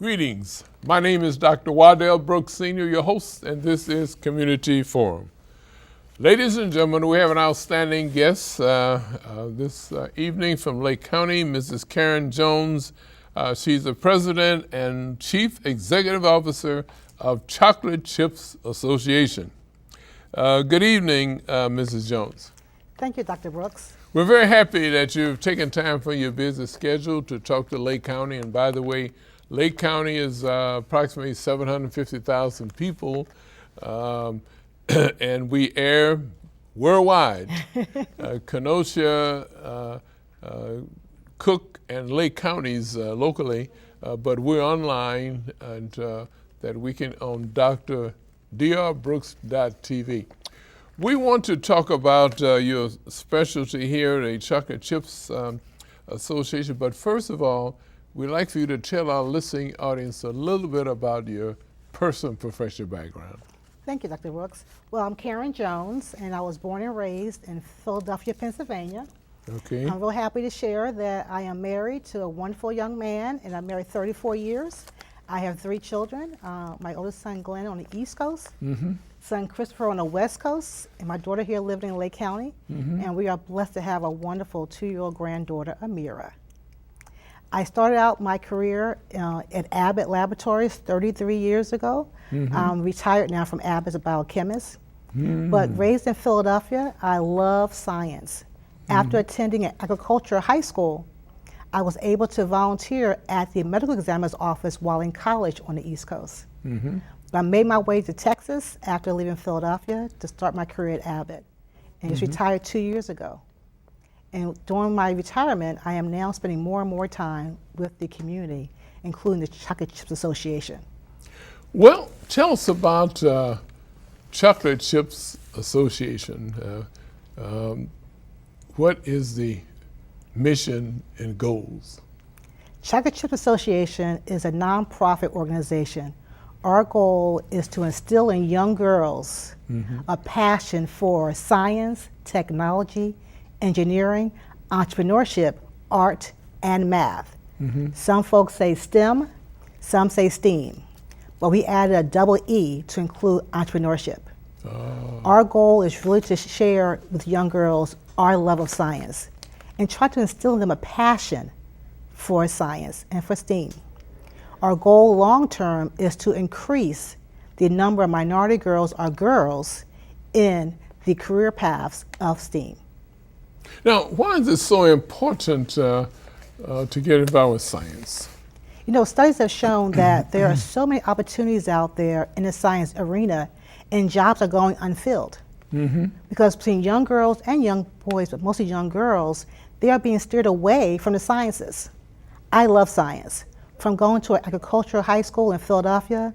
Greetings. My name is Dr. Waddell Brooks Sr., your host, and this is Community Forum. Ladies and gentlemen, we have an outstanding guest this evening from Lake County, Mrs. Karen Jones. She's the president and chief executive officer of Chocolate Chips Association. Good evening, Mrs. Jones. Thank you, Dr. Brooks. We're very happy that you've taken time from your busy schedule to talk to Lake County. And by the way, Lake County is approximately 750,000 people, and we air worldwide. Kenosha, Cook, and Lake counties locally, but we're online and that we can on drbrooks.tv. We want to talk about your specialty here at the Chocolate Chips Association, but first of all, we'd like for you to tell our listening audience a little bit about your personal and professional background. Thank you, Dr. Brooks. Well, I'm Karen Jones, and I was born and raised in Philadelphia, Pennsylvania. Okay. I'm real happy to share that I am married to a wonderful young man, and I'm married 34 years. I have 3 children. My oldest son, Glenn, on the East Coast, son Christopher on the West Coast, and my daughter here living in Lake County. And we are blessed to have a wonderful 2-year-old granddaughter, Amira. I started out my career at Abbott Laboratories 33 years ago. I'm retired now from Abbott as a biochemist. But raised in Philadelphia, I love science. After attending an agricultural high school, I was able to volunteer at the medical examiner's office while in college on the East Coast. I made my way to Texas after leaving Philadelphia to start my career at Abbott, and just retired 2 years ago. And during my retirement, I am now spending more and more time with the community, including the Chocolate Chips Association. Well, tell us about Chocolate Chips Association. What is the mission and goals? Chocolate Chips Association is a nonprofit organization. Our goal is to instill in young girls a passion for science, technology, engineering, entrepreneurship, art, and math. Some folks say STEM, some say STEAM, but we added a double E to include entrepreneurship. Our goal is really to share with young girls our love of science and try to instill in them a passion for science and for STEAM. Our goal long term is to increase the number of minority girls or girls in the career paths of STEAM. Now, why is it so important to get involved with science? You know, studies have shown that there are so many opportunities out there in the science arena, and jobs are going unfilled. Because between young girls and young boys, but mostly young girls, they are being steered away from the sciences. I love science. From going to an agricultural high school in Philadelphia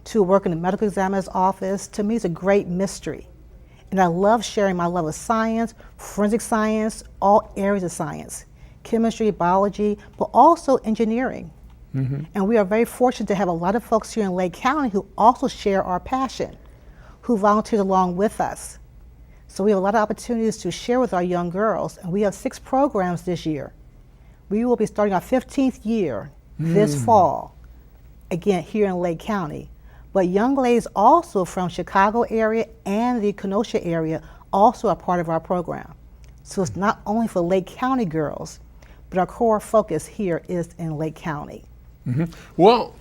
to work in the medical examiner's office, to me it's a great mystery. And I love sharing my love of science, forensic science, all areas of science, chemistry, biology, but also engineering. And we are very fortunate to have a lot of folks here in Lake County who also share our passion, who volunteered along with us. So we have a lot of opportunities to share with our young girls, and we have 6 programs this year. We will be starting our 15th year this fall, again here in Lake County. But young ladies also from Chicago area and the Kenosha area also are part of our program. So it's not only for Lake County girls, but our core focus here is in Lake County. Well,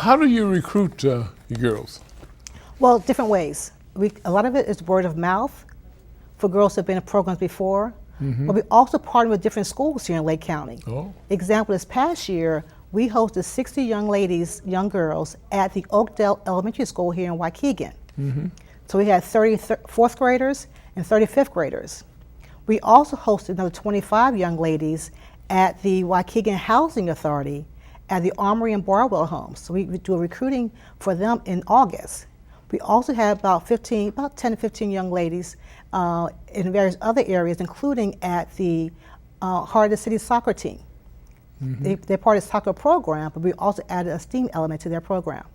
how do you recruit your girls? Well, different ways. A lot of it is word of mouth for girls who have been in programs before, but we also partner with different schools here in Lake County. Example, this past year, we hosted 60 young ladies, young girls, at the Oakdale Elementary School here in Waukegan. So we had 30 4th graders and 35th graders. We also hosted another 25 young ladies at the Waukegan Housing Authority at the Armory and Barwell homes. So we do recruiting for them in August. We also had about 10 to 15 young ladies in various other areas, including at the Heart of the City soccer team. They're part of the soccer program, but we also added a STEAM element to their program.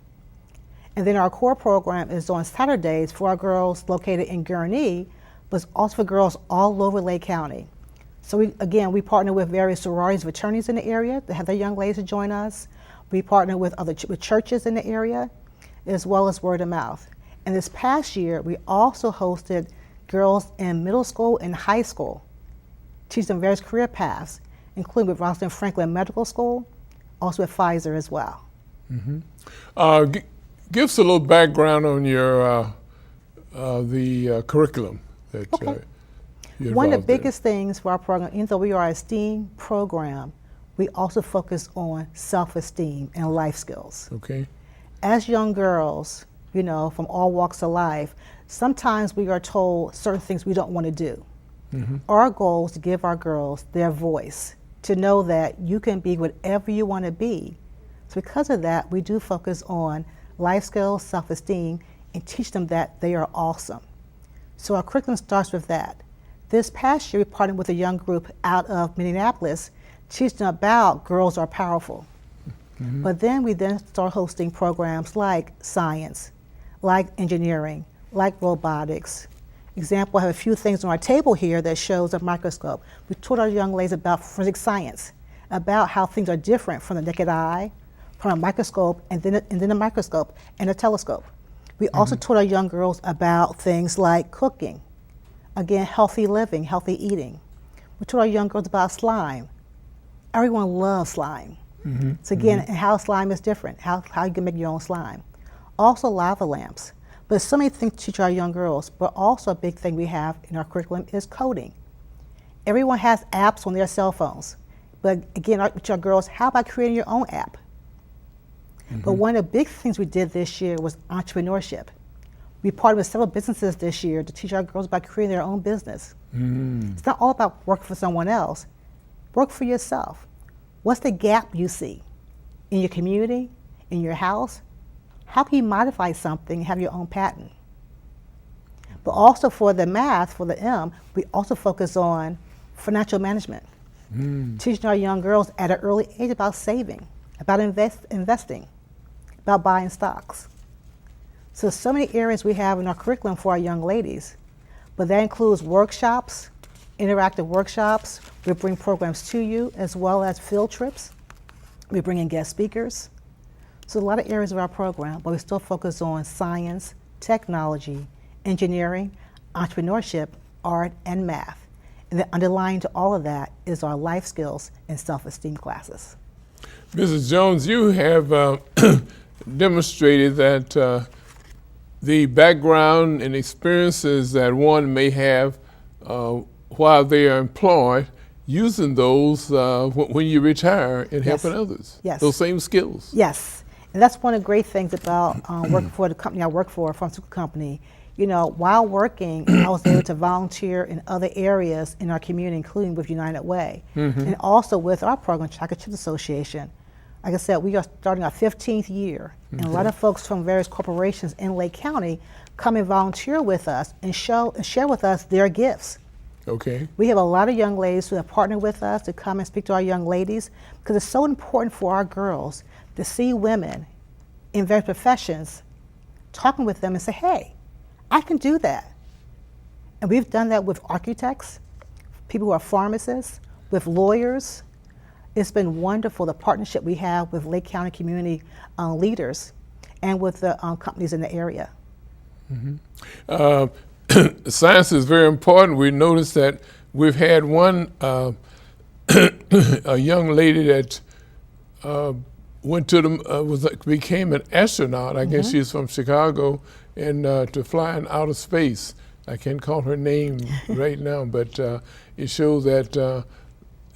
And then our core program is on Saturdays for our girls located in Gurnee, but also for girls all over Lake County. So we partner with various sororities, fraternities in the area to have their young ladies to join us. We partner with with churches in the area, as well as word of mouth. And this past year, we also hosted girls in middle school and high school, teaching them various career paths, including with Rosalind Franklin Medical School, also with Pfizer as well. Give us a little background on your the curriculum that you're One of the involved in. biggest things for our program, even though we are a STEAM program, we also focus on self-esteem and life skills. Okay. As young girls, you know, from all walks of life, sometimes we are told certain things we don't want to do. Our goal is to give our girls their voice, to know that you can be whatever you want to be. So because of that, we do focus on life skills, self-esteem, and teach them that they are awesome. So our curriculum starts with that. This past year, we partnered with a young group out of Minneapolis, teaching them about girls are powerful. But then we start hosting programs like science, like engineering, like robotics. Example, I have a few things on our table here that shows a microscope. We taught our young ladies about forensic science, about how things are different from the naked eye, from a microscope, and then a microscope and a telescope. We also taught our young girls about things like cooking, again, healthy living, healthy eating. We taught our young girls about slime. Everyone loves slime. So again, and how slime is different, how you can make your own slime. Also lava lamps. But so many things to teach our young girls, but also a big thing we have in our curriculum is coding. Everyone has apps on their cell phones. But again, with our girls, how about creating your own app? But one of the big things we did this year was entrepreneurship. We partnered with several businesses this year to teach our girls about creating their own business. It's not all about working for someone else. Work for yourself. What's the gap you see in your community, in your house? How can you modify something and have your own patent? But also for the math, for the M, we also focus on financial management. Teaching our young girls at an early age about saving, about investing, about buying stocks. So many areas we have in our curriculum for our young ladies, but that includes workshops, interactive workshops. We bring programs to you, as well as field trips. We bring in guest speakers. So a lot of areas of our program, but we still focus on science, technology, engineering, entrepreneurship, art, and math. And then underlying to all of that is our life skills and self-esteem classes. Mrs. Jones, you have demonstrated that the background and experiences that one may have while they are employed, using those when you retire and helping others. Yes. Those same skills. Yes, and that's one of the great things about working for the company I work for, a pharmaceutical company. You know, while working, I was able to volunteer in other areas in our community, including with United Way, and also with our program, Chocolate Chip Association. Like I said, we are starting our 15th year, and a lot of folks from various corporations in Lake County come and volunteer with us and share with us their gifts. Okay. We have a lot of young ladies who have partnered with us to come and speak to our young ladies, because it's so important for our girls to see women in various professions talking with them and say, hey, I can do that. And we've done that with architects, people who are pharmacists, with lawyers. It's been wonderful, the partnership we have with Lake County community leaders and with the companies in the area. Science is very important. We noticed that we've had one a young lady that went to the became an astronaut. I guess she's from Chicago, and to fly in outer space. I can't call her name right now, but it shows that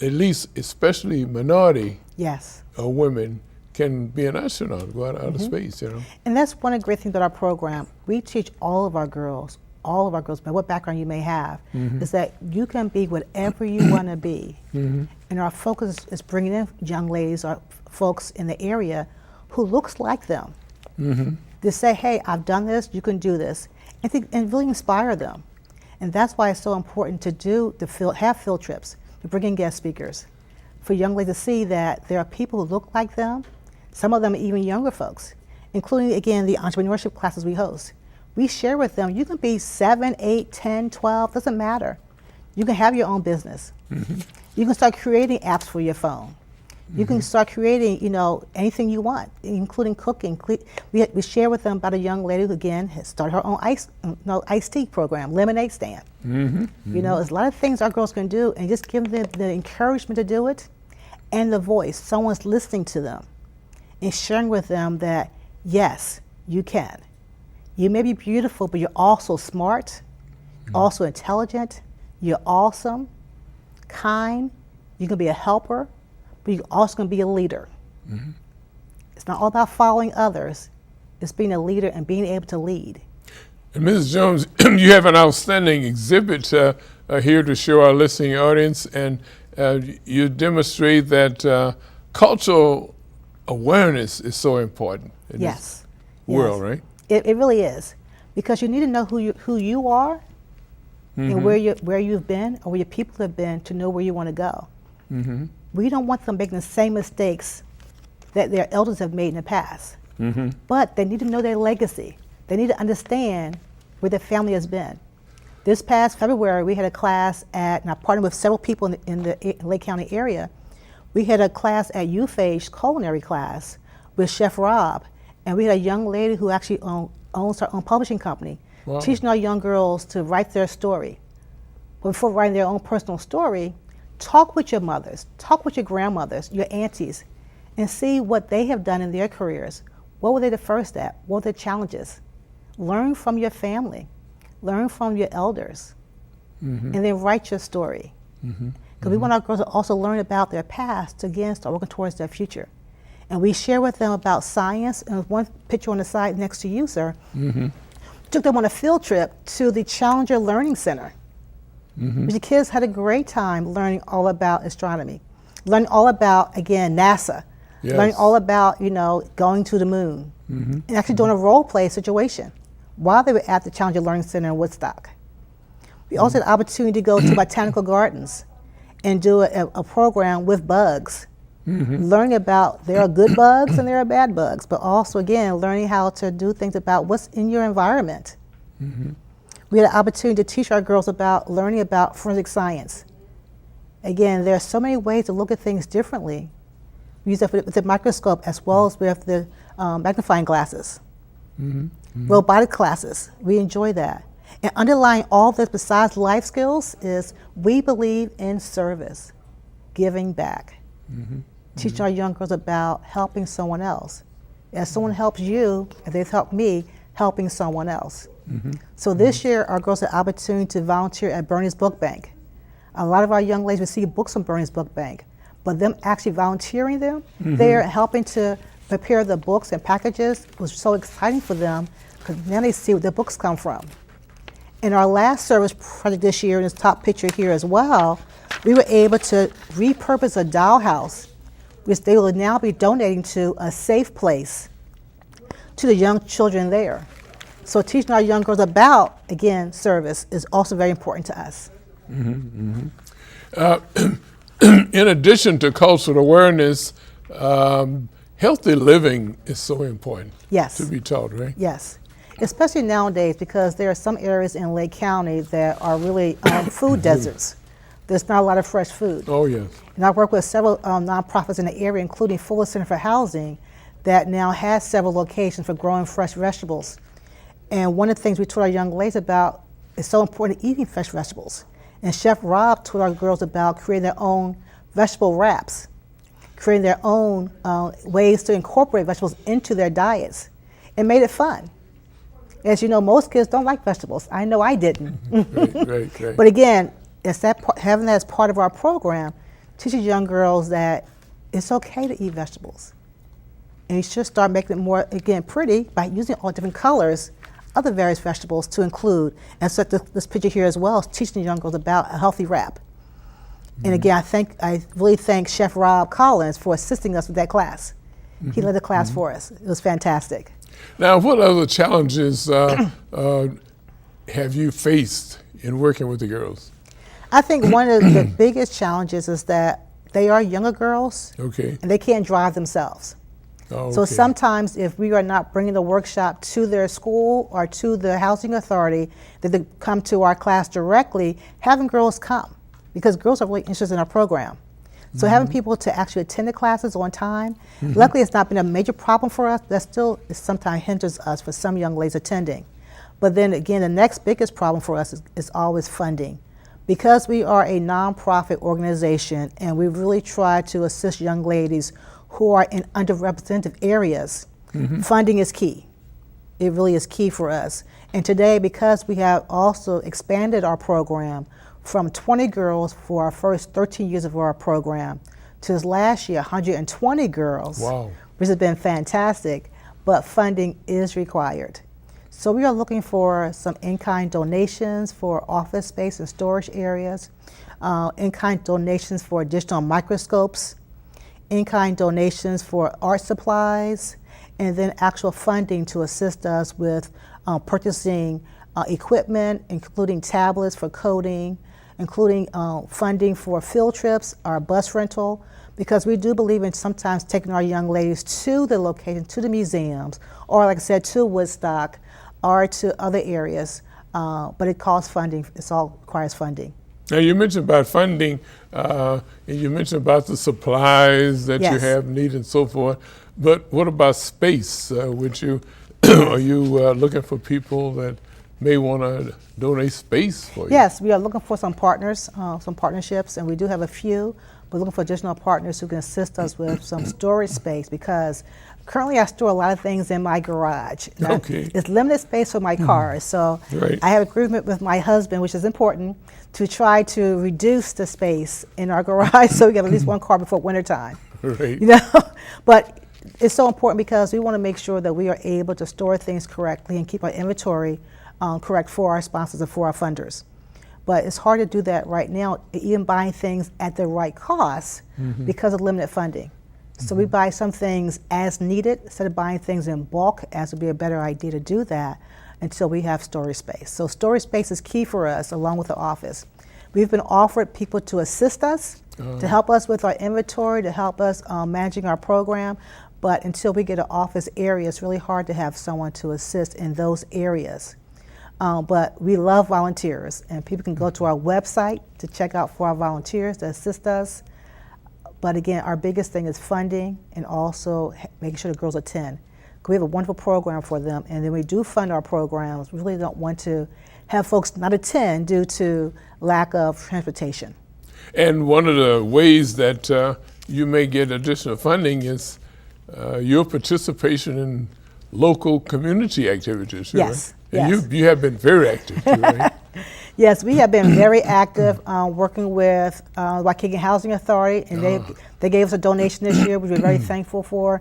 at least, especially minority women, can be an astronaut, go out outer space. You know. And that's one of the great things about our program. We teach all of our girls, no matter what background you may have, is that you can be whatever you want to be. And our focus is bringing in young ladies or folks in the area who looks like them. To say, hey, I've done this, you can do this, and really inspire them. And that's why it's so important to have field trips, to bring in guest speakers, for young ladies to see that there are people who look like them, some of them even younger folks, including, again, the entrepreneurship classes we host. We share with them, you can be 7, 8, 10, 12, doesn't matter. You can have your own business. You can start creating apps for your phone. You can start creating, anything you want, including cooking. We share with them about a young lady who, again, has started her own iced tea program, lemonade stand. There's a lot of things our girls can do, and just give them the encouragement to do it and the voice. Someone's listening to them and sharing with them that, yes, you can. You may be beautiful, but you're also smart, also intelligent, you're awesome, kind, you can be a helper, but you're also going to be a leader. It's not all about following others. It's being a leader and being able to lead. And Mrs. Jones, you have an outstanding exhibit here to show our listening audience, and you demonstrate that cultural awareness is so important in this world, right? It really is, because you need to know who you are and where you've been or where your people have been to know where you want to go. We don't want them making the same mistakes that their elders have made in the past. But they need to know their legacy. They need to understand where their family has been. This past February, we had a class and I partnered with several people in the Lake County area. We had a class at UFAGE, culinary class, with Chef Rob. And we had a young lady who actually owns her own publishing company, teaching our young girls to write their story. But before writing their own personal story, talk with your mothers, talk with your grandmothers, your aunties, and see what they have done in their careers. What were they the first at? What were their challenges? Learn from your family, learn from your elders, and then write your story. Because we want our girls to also learn about their past to again start working towards their future. And we share with them about science, and one picture on the side next to you, sir, took them on a field trip to the Challenger Learning Center. The kids had a great time learning all about astronomy, learning all about, again, NASA, learning all about, going to the moon, and actually doing a role play situation while they were at the Challenger Learning Center in Woodstock. We also had the opportunity to go to botanical gardens and do a program with bugs, learning about there are good bugs and there are bad bugs, but also, again, learning how to do things about what's in your environment. We had an opportunity to teach our girls about learning about forensic science. Again, there are so many ways to look at things differently. We use that with the microscope as well as with the magnifying glasses. Robotic classes, we enjoy that. And underlying all this besides life skills is we believe in service, giving back. Teach our young girls about helping someone else. As someone helps you, and they've helped me, helping someone else. So this year, our girls had the opportunity to volunteer at Bernie's Book Bank. A lot of our young ladies receive books from Bernie's Book Bank, but them actually volunteering them, they're helping to prepare the books and packages. It was so exciting for them because now they see where the books come from. In our last service project this year, in this top picture here as well, we were able to repurpose a dollhouse, which they will now be donating to a safe place to the young children there. So teaching our young girls about, again, service is also very important to us. In addition to cultural awareness, healthy living is so important to be taught, right? Yes, especially nowadays because there are some areas in Lake County that are really food deserts. There's not a lot of fresh food. Oh, yes. And I work with several nonprofits in the area, including Fuller Center for Housing, that now has several locations for growing fresh vegetables. And one of the things we taught our young ladies about is so important eating fresh vegetables. And Chef Rob taught our girls about creating their own vegetable wraps, creating their own ways to incorporate vegetables into their diets, and made it fun. As you know, most kids don't like vegetables. I know I didn't. Right. But again, it's having that as part of our program teaches young girls that it's okay to eat vegetables. And you should start making it more, again, pretty by using all different colors of the various vegetables to include. And so this picture here as well is teaching young girls about a healthy wrap. And again, I really thank Chef Rob Collins for assisting us with that class. He led the class for us. It was fantastic. Now, what other challenges have you faced in working with the girls? I think one of the biggest challenges is that they are younger girls and they can't drive themselves. So sometimes if we are not bringing the workshop to their school or to the housing authority, that they come to our class directly, having girls come because girls are really interested in our program. So having people to actually attend the classes on time, luckily it's not been a major problem for us. That still sometimes hinders us for some young ladies attending. But then again, the next biggest problem for us is always funding. Because we are a nonprofit organization and we really try to assist young ladies who are in underrepresented areas, funding is key. It really is key for us. And today, because we have also expanded our program from 20 girls for our first 13 years of our program to this last year, 120 girls, Wow. which has been fantastic, but funding is required. So we are looking for some in-kind donations for office space and storage areas, in-kind donations for additional microscopes, in-kind donations for art supplies, and then actual funding to assist us with purchasing equipment, including tablets for coding, including funding for field trips, our bus rental, because we do believe in sometimes taking our young ladies to the location, to the museums, or like I said, to Woodstock, or to other areas, but it costs funding. It all requires funding. Now you mentioned about funding, and you mentioned about the supplies that you Yes. have needed and so forth. But what about space? Would you are you looking for people that may want to donate space for you? Yes, we are looking for some partners, some partnerships, and we do have a few. We're looking for additional partners who can assist us with some storage space because currently I store a lot of things in my garage. Now, Okay. it's limited space for my cars, so Right. I have agreement with my husband, which is important, to try to reduce the space in our garage so we have at least one car before wintertime. Right. You know, but it's so important because we want to make sure that we are able to store things correctly and keep our inventory correct for our sponsors and for our funders. But it's hard to do that right now, even buying things at the right cost because of limited funding. So we buy some things as needed instead of buying things in bulk, as would be a better idea to do that until we have storage space. So storage space is key for us along with the office. We've been offered people to assist us, to help us with our inventory, to help us managing our program. But until we get an office area, it's really hard to have someone to assist in those areas. But we love volunteers, and people can go to our website to check out for our volunteers to assist us. But again, our biggest thing is funding and also making sure the girls attend. We have a wonderful program for them, and then we do fund our programs. We really don't want to have folks not attend due to lack of transportation. And one of the ways that you may get additional funding is your participation in local community activities. Right? Yes, And yes. you have been very active too, right? Yes, we have been very active working with Waukegan Housing Authority, and they gave us a donation this year, which we're very thankful for.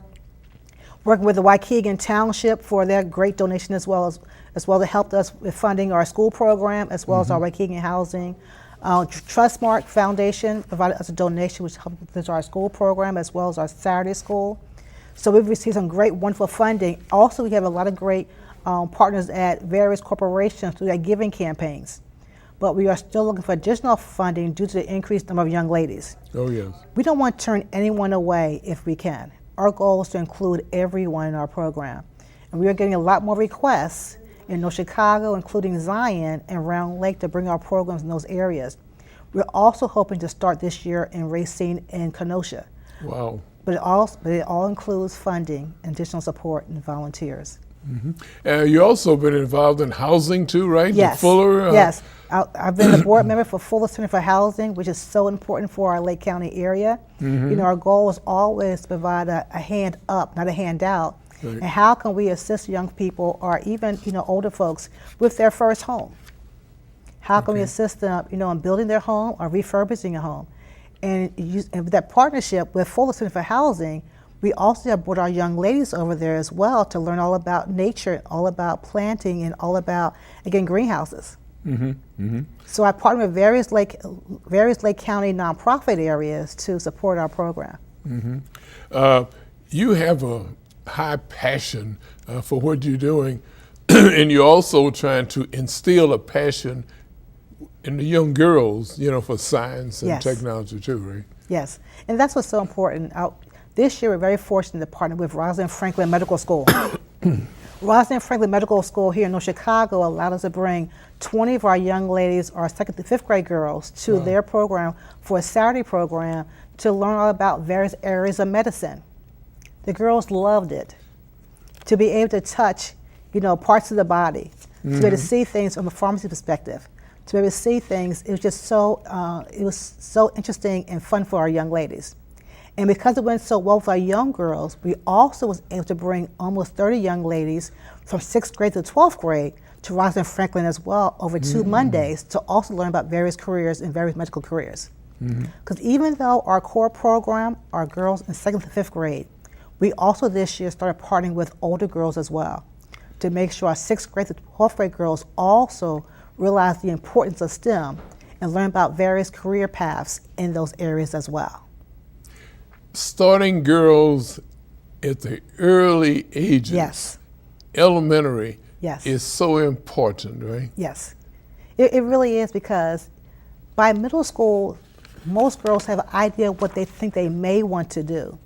Working with the Waukegan Township for their great donation as well as helped us with funding our school program as well as our Waukegan Housing. Trustmark Foundation provided us a donation which helped with our school program as well as our Saturday school. So we've received some great, wonderful funding. Also, we have a lot of great partners at various corporations through their giving campaigns. But we are still looking for additional funding due to the increased number of young ladies. Oh, yes. We don't want to turn anyone away if we can. Our goal is to include everyone in our program. And we are getting a lot more requests in North Chicago, including Zion and Round Lake, to bring our programs in those areas. We're also hoping to start this year in Racine and Kenosha. Wow. But it all includes funding, additional support, and volunteers. You also been involved in housing too, right? Yes. The Fuller. Yes. I've been the board member for Fuller Center for Housing, which is so important for our Lake County area. You know, our goal is always to provide a hand up, not a handout. Right. And how can we assist young people or even, older folks with their first home? How can we assist them, in building their home or refurbishing a home? And with that partnership with Fuller Center for Housing, we also have brought our young ladies over there as well to learn all about nature, all about planting, and all about, again, greenhouses. So I partner with various Lake County nonprofit areas to support our program. You have a high passion for what you're doing, and you're also trying to instill a passion in the young girls, for science and Yes. technology too, right? Yes, and that's what's so important. This year, we're very fortunate to partner with Rosalind Franklin Medical School. Rosalind Franklin Medical School here in North Chicago allowed us to bring 20 of our young ladies, our 2nd to 5th grade girls, to their program for a Saturday program to learn all about various areas of medicine. The girls loved it. To be able to touch, parts of the body, to be able to see things from a pharmacy perspective, to be able to see things, it was just so interesting and fun for our young ladies. And because it went so well with our young girls, we also was able to bring almost 30 young ladies from 6th grade to 12th grade to Rosalind Franklin as well over 2 Mondays to also learn about various careers and various medical careers. Because even though our core program are girls in 2nd to 5th grade, we also this year started partnering with older girls as well to make sure our 6th grade to 12th grade girls also realize the importance of STEM and learn about various career paths in those areas as well. Starting girls at the early ages, Yes, elementary, yes, is so important, right? yes. It really is, because by middle school, most girls have an idea of what they think they may want to do.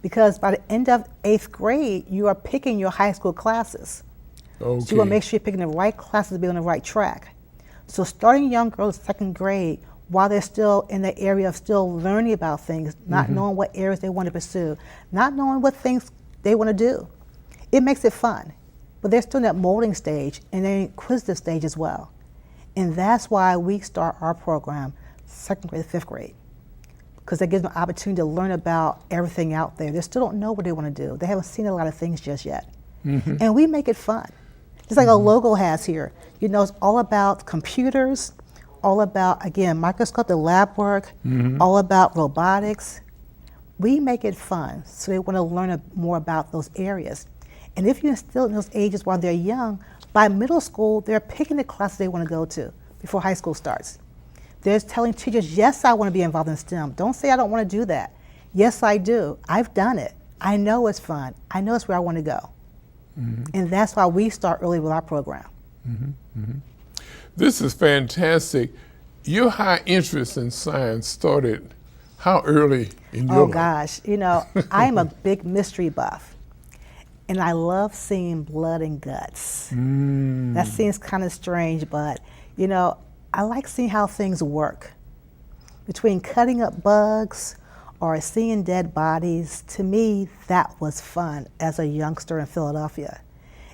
Because by the end of 8th grade, you are picking your high school classes. Okay. So you want to make sure you're picking the right classes to be on the right track. So starting young girls in 2nd grade, while they're still in the area of still learning about things, not knowing what areas they want to pursue, not knowing what things they want to do, it makes it fun. But they're still in that molding stage and they're in inquisitive stage as well. And that's why we start our program 2nd grade to 5th grade, because that gives them an opportunity to learn about everything out there. They still don't know what they want to do. They haven't seen a lot of things just yet. And we make it fun. Just like our logo has here. It's all about computers, all about, again, microscope, the lab work, all about robotics. We make it fun, so they want to learn more about those areas. And if you're still in those ages while they're young, by middle school, they're picking the classes they want to go to before high school starts. They're telling teachers, yes, I want to be involved in STEM. Don't say I don't want to do that. Yes, I do. I've done it. I know it's fun. I know it's where I want to go. And that's why we start early with our program. This is fantastic. Your high interest in science started how early in your life? Oh gosh, I'm a big mystery buff. And I love seeing blood and guts. That seems kind of strange, but I like seeing how things work. Between cutting up bugs or seeing dead bodies, to me, that was fun as a youngster in Philadelphia.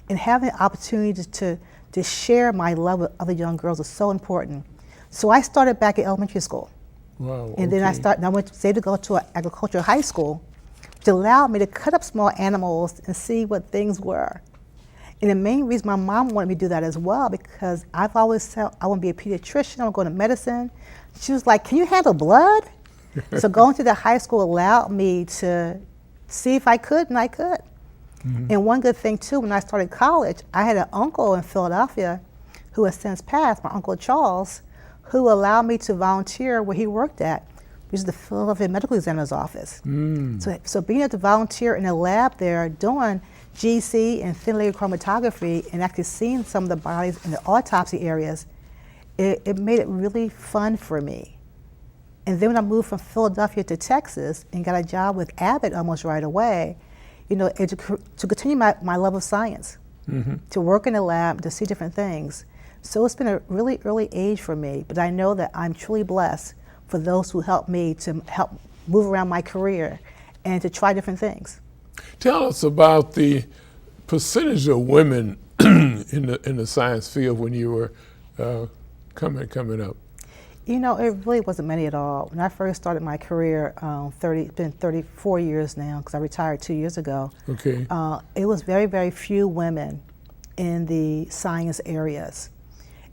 And having the opportunity to share my love with other young girls is so important. So I started back at elementary school. Wow. And then I went to go to an agricultural high school, which allowed me to cut up small animals and see what things were. And the main reason my mom wanted me to do that as well, because I've always said I want to be a pediatrician, I want to go into medicine. She was like, can you handle blood? So going to the high school allowed me to see if I could, and I could. And one good thing too, when I started college, I had an uncle in Philadelphia who has since passed, my Uncle Charles, who allowed me to volunteer where he worked at, which is the Philadelphia Medical Examiner's Office. So being able to volunteer in a lab there doing GC and thin layer chromatography and actually seeing some of the bodies in the autopsy areas, it made it really fun for me. And then when I moved from Philadelphia to Texas and got a job with Abbott almost right away, to continue my love of science, to work in a lab, to see different things. So it's been a really early age for me, but I know that I'm truly blessed for those who helped me to help move around my career and to try different things. Tell us about the percentage of women in the science field when you were coming up. It really wasn't many at all. When I first started my career, it's been 34 years now, because I retired 2 years ago. Okay. It was very, very few women in the science areas,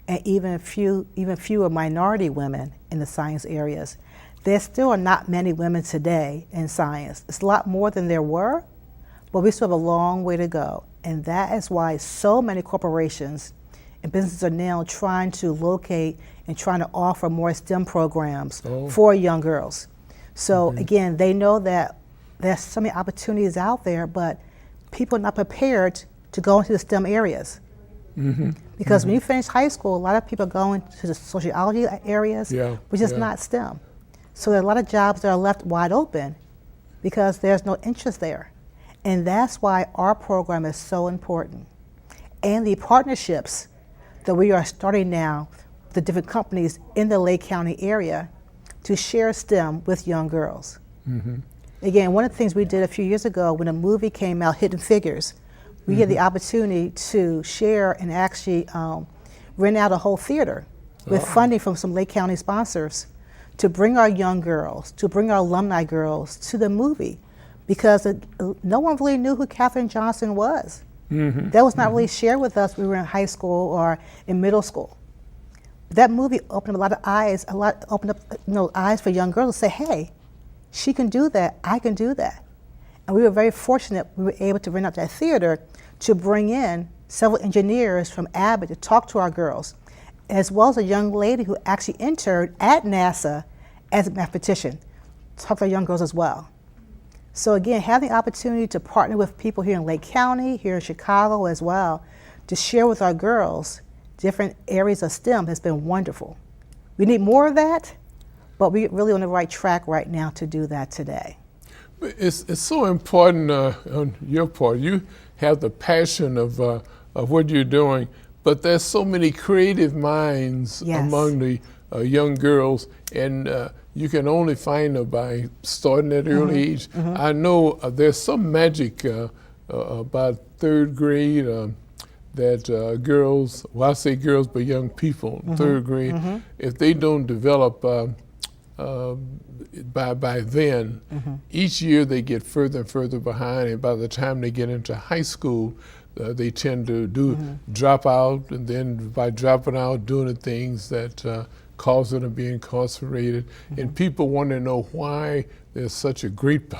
and even fewer minority women in the science areas. There still are not many women today in science. It's a lot more than there were, but we still have a long way to go. And that is why so many corporations and businesses are now trying to locate and trying to offer more STEM programs for young girls. So again, they know that there's so many opportunities out there, but people are not prepared to go into the STEM areas. Because when you finish high school, a lot of people are going to the sociology areas, which is not STEM. So there are a lot of jobs that are left wide open because there's no interest there. And that's why our program is so important. And the partnerships that we are starting now with the different companies in the Lake County area, to share STEM with young girls. Again, one of the things we did a few years ago when a movie came out, Hidden Figures, we had the opportunity to share and actually rent out a whole theater with funding from some Lake County sponsors to bring our young girls, to bring our alumni girls to the movie, because no one really knew who Katherine Johnson was. That was not really shared with us when we were in high school or in middle school. That movie opened up a lot of eyes, opened up eyes for young girls to say, hey, she can do that, I can do that. And we were very fortunate we were able to rent out that theater to bring in several engineers from Abbott to talk to our girls, as well as a young lady who actually interned at NASA as a mathematician, talk to our young girls as well. So again, having the opportunity to partner with people here in Lake County, here in Chicago as well, to share with our girls different areas of STEM has been wonderful. We need more of that, but we're really on the right track right now to do that today. It's so important on your part. You have the passion of what you're doing, but there's so many creative minds among the young girls, and you can only find them by starting at an early age. I know there's some magic about third grade that girls, well, I say girls, but young people, third grade, if they don't develop by then, each year they get further and further behind, and by the time they get into high school, they tend to drop out, and then by dropping out, doing the things that cause them to be incarcerated. And people want to know why there's such a great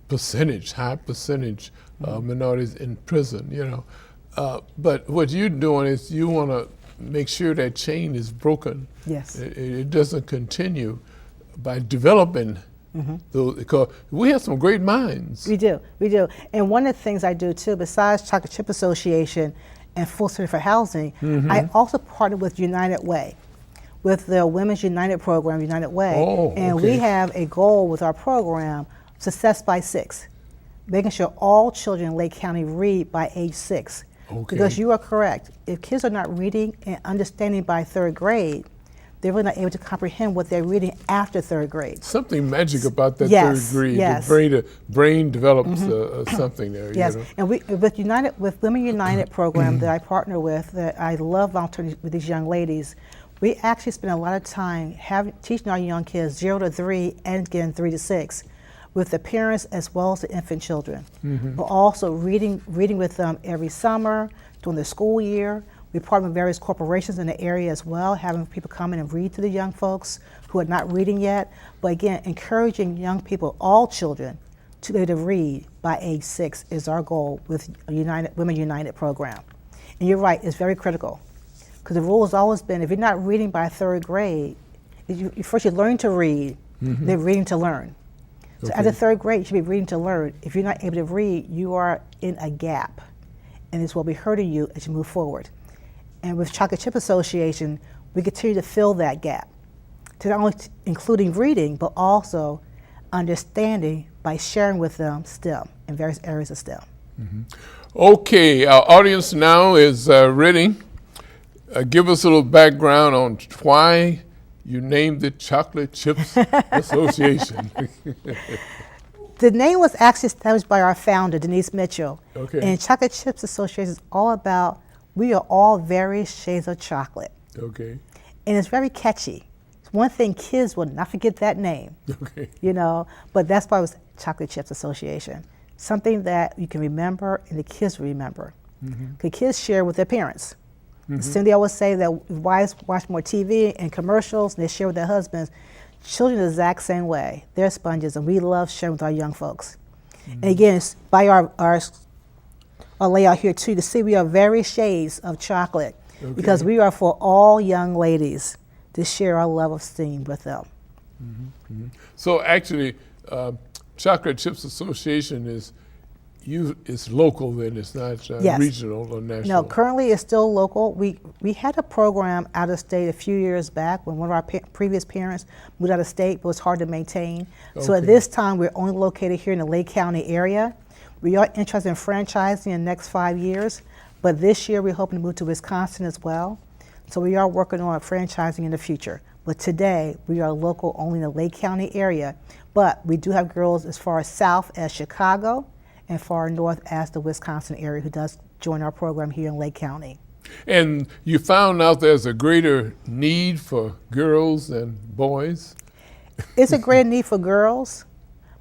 percentage, high percentage minorities in prison, you know. But what you're doing is you want to make sure that chain is broken. Yes. It doesn't continue by developing those, because we have some great minds. We do. And one of the things I do too, besides Chocolate Chip Association and Full Service for Housing, I also partner with United Way, with the Women's United program, United Way. And we have a goal with our program, Success by 6, making sure all children in Lake County read by age 6. Because you are correct. If kids are not reading and understanding by 3rd grade, they're really not able to comprehend what they're reading after 3rd grade. Something magic about that 3rd grade. The brain develops something there. Yes, you know? And with Women United program that I partner with, that I love volunteering with these young ladies, we actually spend a lot of time teaching our young kids 0 to 3 and again 3 to 6 with the parents as well as the infant children. But also reading with them every summer during the school year. We partner with various corporations in the area as well, having people come in and read to the young folks who are not reading yet. But again, encouraging young people, all children, to be able to read by age 6 is our goal with Women United program. And you're right, it's very critical. Because the rule has always been, if you're not reading by 3rd grade, first you learn to read, then reading to learn. So at the 3rd grade, you should be reading to learn. If you're not able to read, you are in a gap. And this will be hurting you as you move forward. And with Chocolate Chip Association, we continue to fill that gap, to not only including reading, but also understanding by sharing with them STEM in various areas of STEM. Okay, our audience now is ready. Give us a little background on why you named it Chocolate Chips Association. The name was actually established by our founder, Denise Mitchell. And Chocolate Chips Association is all about, we are all various shades of chocolate. And it's very catchy. It's one thing kids will not forget that name. You know, but that's why it was Chocolate Chips Association. Something that you can remember and the kids remember. The kids share with their parents. Cindy always say that wives watch more TV and commercials, and they share with their husbands. Children the exact same way. They're sponges, and we love sharing with our young folks. And again, it's by our layout here too, to see we are various shades of chocolate, because we are for all young ladies to share our love of STEAM with them. So actually, Chocolate Chips Association is local, then it's not regional or national. No, currently it's still local. We had a program out of state a few years back when one of our previous parents moved out of state, but it was hard to maintain. So at this time, we're only located here in the Lake County area. We are interested in franchising in the next 5 years, but this year we're hoping to move to Wisconsin as well. So we are working on franchising in the future. But today, we are local only in the Lake County area. But we do have girls as far south as Chicago and far north as the Wisconsin area who does join our program here in Lake County. And you found out there's a greater need for girls than boys? It's a great need for girls,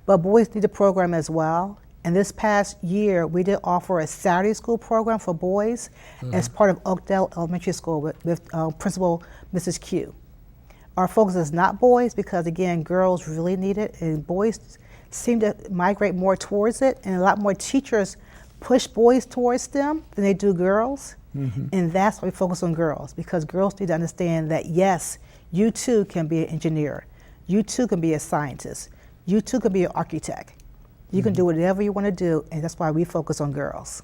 but boys need the program as well. And this past year, we did offer a Saturday school program for boys as part of Oakdale Elementary School with Principal Mrs. Q. Our focus is not boys because, again, girls really need it, and boys seem to migrate more towards it, and a lot more teachers push boys towards STEM than they do girls. And that's why we focus on girls, because girls need to understand that, yes, you too can be an engineer. You too can be a scientist. You too can be an architect. You can do whatever you want to do, and that's why we focus on girls.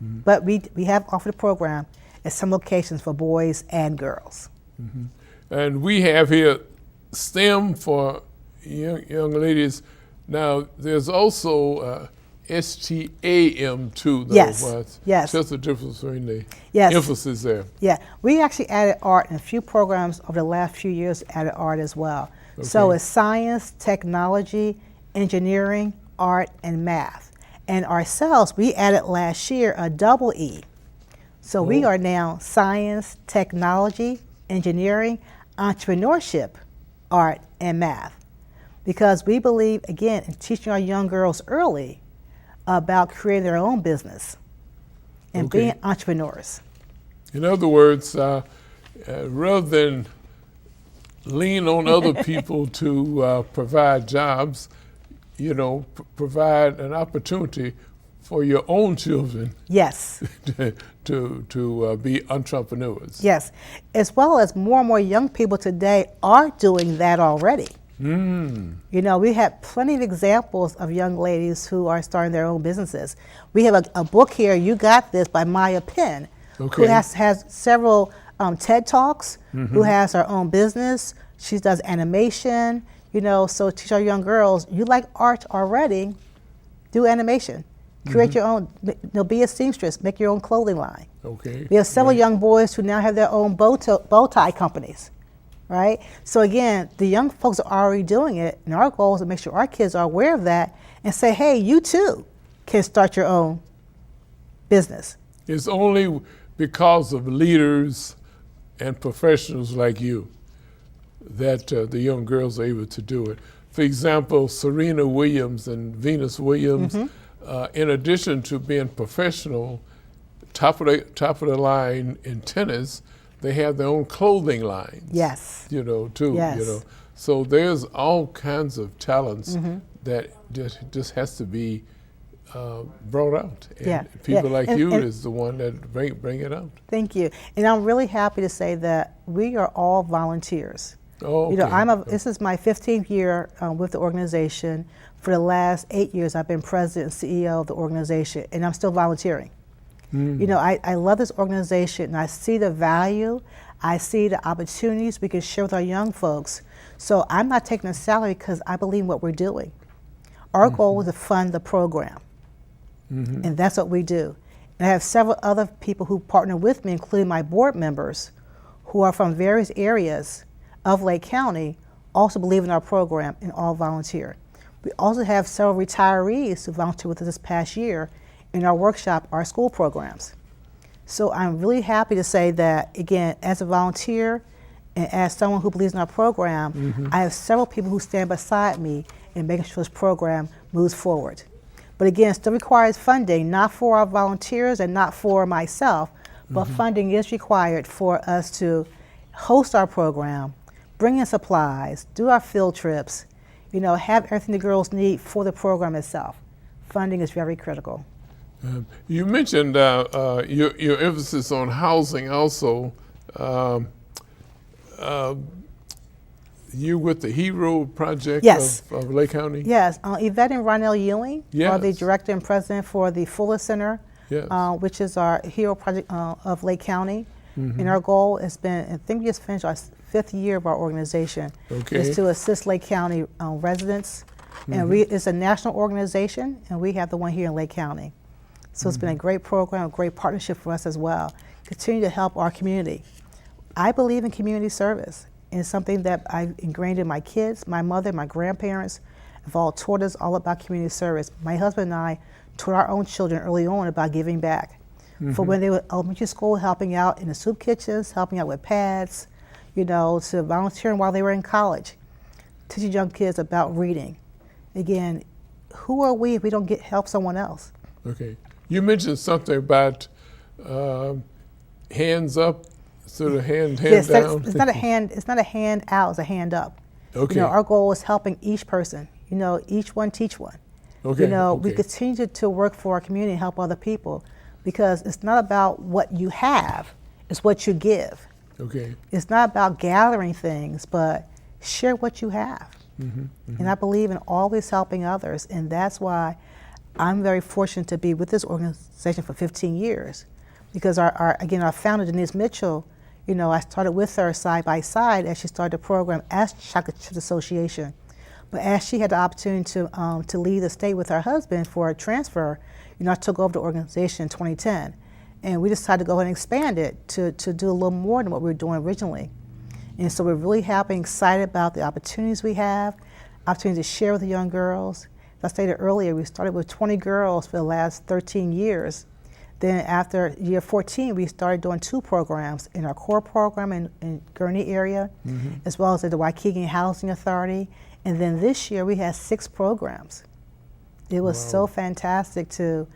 But we have offered a program at some locations for boys and girls. And we have here STEM for young ladies. Now, there's also STAM too, though. Yes, yes. Just the difference between the Yes. emphasis there. Yeah, we actually added art in a few programs over the last few years, added art as well. So Okay. it's science, technology, engineering, art, and math. And ourselves, we added last year a double E. So we Oh. are now science, technology, engineering, entrepreneurship, art, and math. Because we believe, again, in teaching our young girls early about creating their own business and Okay. being entrepreneurs. In other words, rather than lean on other people to provide jobs, provide an opportunity for your own children Yes. to be entrepreneurs. Yes, as well as more and more young people today are doing that already. We have plenty of examples of young ladies who are starting their own businesses. We have a book here, You Got This, by Maya Penn, who Okay. has several TED Talks, who has her own business. She does animation, so teach our young girls, you like art already, do animation. Create your own, be a seamstress, make your own clothing line. Okay. We have several Right. young boys who now have their own bow tie companies, right? So again, the young folks are already doing it, and our goal is to make sure our kids are aware of that and say, hey, you too can start your own business. It's only because of leaders and professionals like you that the young girls are able to do it. For example, Serena Williams and Venus Williams, in addition to being professional, top of the line in tennis, they have their own clothing lines. Yes. Too. Yes. So there's all kinds of talents that just has to be brought out. And Yeah, people yeah. like And- you and- is the one that bring it out. Thank you. And I'm really happy to say that we are all volunteers. Oh, okay. This is my 15th year with the organization. For the last 8 years, I've been president and CEO of the organization, and I'm still volunteering. I love this organization, and I see the value. I see the opportunities we can share with our young folks. So I'm not taking a salary because I believe in what we're doing. Our goal is to fund the program, and that's what we do. And I have several other people who partner with me, including my board members, who are from various areas of Lake County, also believe in our program and all volunteer. We also have several retirees who volunteered with us this past year in our workshop, our school programs. So I'm really happy to say that, again, as a volunteer and as someone who believes in our program, I have several people who stand beside me in making sure this program moves forward. But again, it still requires funding, not for our volunteers and not for myself, but funding is required for us to host our program, bring in supplies, do our field trips, have everything the girls need for the program itself. Funding is very critical. You mentioned your emphasis on housing also. You with the HERO project Yes. of Lake County? Yes, Yvette and Ronell Ewing are the Yes. director and president for the Fuller Center, Yes. which is our HERO project of Lake County. And our goal has been, I think we just finished our 5th year of our organization, Okay. is to assist Lake County residents. And it's a national organization, and we have the one here in Lake County. So it's been a great program, a great partnership for us as well. Continue to help our community. I believe in community service. and something that I've ingrained in my kids. My mother, my grandparents have all taught us all about community service. My husband and I taught our own children early on about giving back. For when they were elementary school, helping out in the soup kitchens, helping out with pads, you know, to volunteering while they were in college, teaching young kids about reading. Again, who are we if we don't help someone else? Okay. You mentioned something about hands up, sort of hand Yes, down. it's not a hand. It's not a hand out. It's a hand up. Okay. You know, our goal is helping each person. You know, each one teach one. Okay. You know, we okay. continue to work for our community and help other people, because it's not about what you have; it's what you give. Okay. It's not about gathering things, but share what you have. And I believe in always helping others, and that's why I'm very fortunate to be with this organization for 15 years. Because our founder, Denise Mitchell, you know, I started with her side by side as she started the program as Chocolate Chips Association. But as she had the opportunity to leave the state with her husband for a transfer, you know, I took over the organization in 2010. And we decided to go ahead and expand it to do a little more than what we were doing originally. And so we're really happy and excited about the opportunities we have, opportunities to share with the young girls. As I stated earlier, we started with 20 girls for the last 13 years. Then after year 14, we started doing 2 programs in our core program in Gurnee area, as well as at the Waukegan Housing Authority. And then this year we had 6 programs. It was so fantastic to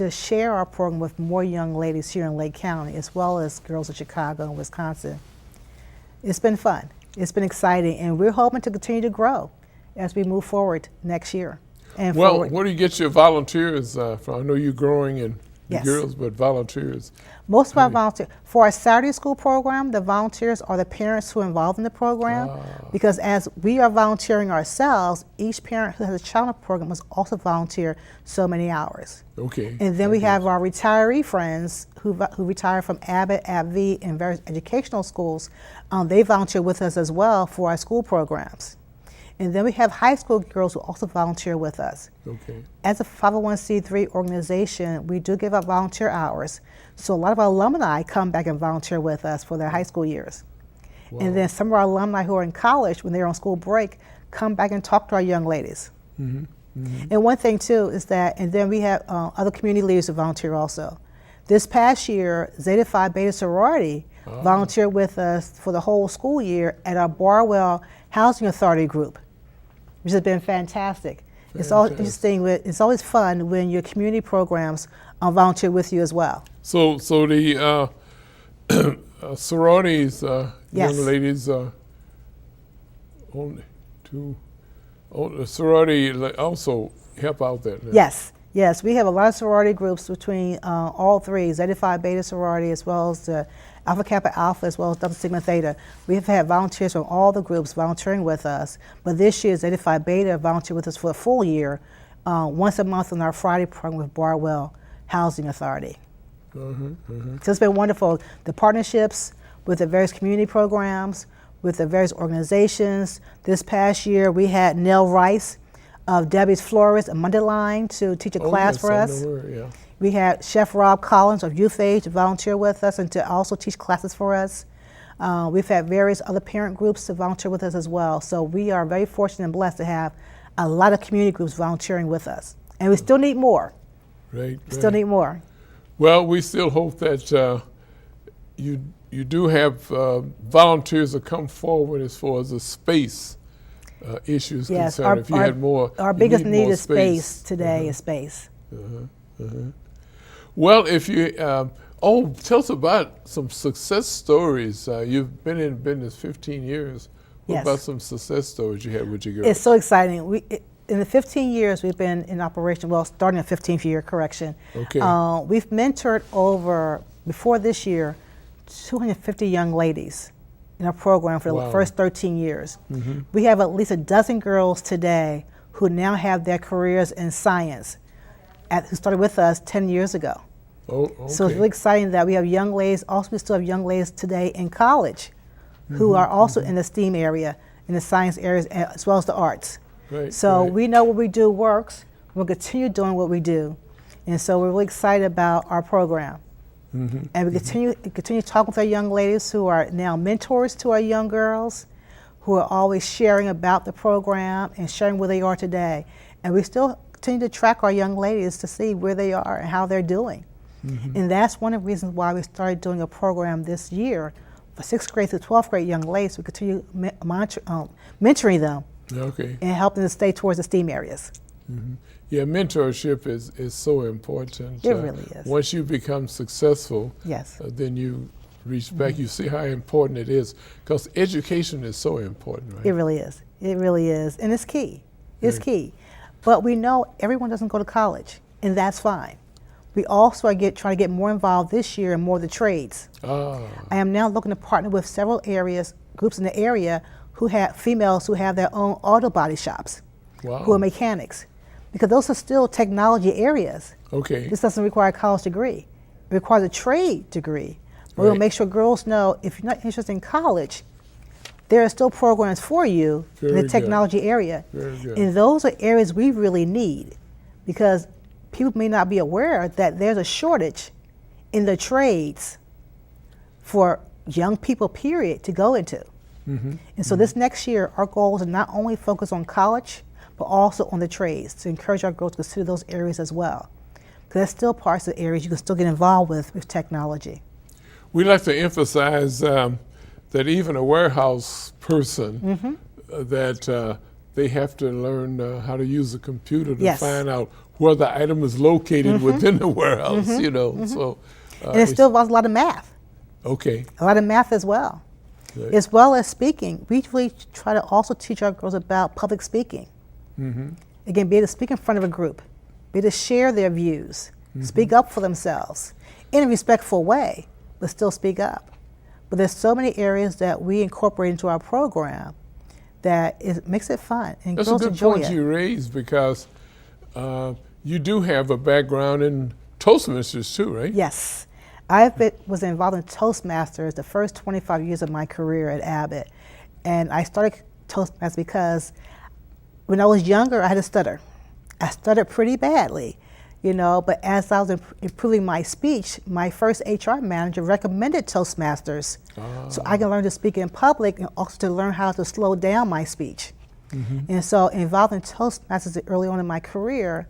share our program with more young ladies here in Lake County, as well as girls in Chicago and Wisconsin. It's been fun. It's been exciting, and we're hoping to continue to grow as we move forward next year. And Well, forward. where do you get your volunteers from? I know you're growing in the Yes. girls, but volunteers. Most of our volunteers, for our Saturday school program, the volunteers are the parents who are involved in the program. Because as we are volunteering ourselves, each parent who has a child in the program must also volunteer so many hours. Okay. And then we have our retiree friends who retire from Abbott, AbbVie, and various educational schools. They volunteer with us as well for our school programs. And then we have high school girls who also volunteer with us. Okay. As a 501c3 organization, we do give out volunteer hours. So a lot of our alumni come back and volunteer with us for their high school years. Wow. And then some of our alumni who are in college, when they're on school break, come back and talk to our young ladies. And one thing too is that, and then we have other community leaders who volunteer also. This past year, Zeta Phi Beta Sorority volunteered with us for the whole school year at our Barwell Housing Authority group, which has been fantastic. It's always interesting. It's always fun when your community programs volunteer with you as well. So the sororities, Yes. young ladies, only two. The sorority also help out there. Now. Yes, we have a lot of sorority groups between all 3, Zeta Phi Beta Sorority, as well as the Alpha Kappa Alpha, as well as Delta Sigma Theta. We have had volunteers from all the groups volunteering with us, but this year Zeta Phi Beta volunteered with us for a full year, once a month on our Friday program with Barwell Housing Authority. So it's been wonderful. The partnerships with the various community programs, with the various organizations. This past year we had Nell Rice of Debbie's Florist and Mundelein to teach a class for us. Yeah. We had Chef Rob Collins of Youth Aid to volunteer with us and to also teach classes for us. We've had various other parent groups to volunteer with us as well. So we are very fortunate and blessed to have a lot of community groups volunteering with us. And we still need more. Right. Still need more. Well, we still hope that you do have volunteers that come forward as far as the space issues concerned. If you had more, our biggest need is space today is space. Well, if you tell us about some success stories. You've been in business 15 years. What about some success stories you had with your girls? It's so exciting. In the 15 years we've been in operation, well, starting the 15th year, correction. Okay. We've mentored over, before this year, 250 young ladies in our program for the first 13 years. We have at least a dozen girls today who now have their careers in science, who started with us 10 years ago. Oh, okay. So it's really exciting that we have young ladies. Also, we still have young ladies today in college who are also in the STEAM area, in the science areas, as well as the arts. Right, so right. we know what we do works. We'll continue doing what we do. And so we're really excited about our program. And we continue talking with our young ladies who are now mentors to our young girls, who are always sharing about the program and sharing where they are today. And we still continue to track our young ladies to see where they are and how they're doing. And that's one of the reasons why we started doing a program this year for 6th grade through 12th grade young ladies. We continue mentoring them Okay. and helping them to stay towards the STEAM areas. Yeah, mentorship is so important. It really is. Once you become successful, Yes. then you reach back. You see how important it is, because education is so important, right? It really is. It really is. And it's key. It's key. But we know everyone doesn't go to college, and that's fine. We also are trying to get more involved this year in more of the trades. I am now looking to partner with several groups in the area who have females who have their own auto body shops, Wow. who are mechanics, because those are still technology areas. Okay. This doesn't require a college degree. It requires a trade degree. But we'll Right. make sure girls know if you're not interested in college, there are still programs for you in Very the good. technology area. Very good. And those are areas we really need, because people may not be aware that there's a shortage in the trades for young people, period, to go into. And so this next year, our goal is to not only focus on college, but also on the trades, to encourage our girls to consider those areas as well. Because there's still parts of the areas you can still get involved with technology. We like to emphasize that even a warehouse person, that they have to learn how to use a computer to Yes. find out where the item is located within the warehouse, you know. So, And it still involves a lot of math, okay. a lot of math as well. Good. As well as speaking. We really try to also teach our girls about public speaking. Again, be able to speak in front of a group, be able to share their views, speak up for themselves in a respectful way, but still speak up. But there's so many areas that we incorporate into our program that makes it fun, and That's a girls good enjoy point it. you raised, because you do have a background in Toastmasters too, right? Yes. Was involved in Toastmasters the first 25 years of my career at Abbott. And I started Toastmasters because when I was younger, I had a stutter. I stuttered pretty badly, but as I was improving my speech, my first HR manager recommended Toastmasters so I can learn to speak in public and also to learn how to slow down my speech. And so involved in Toastmasters early on in my career,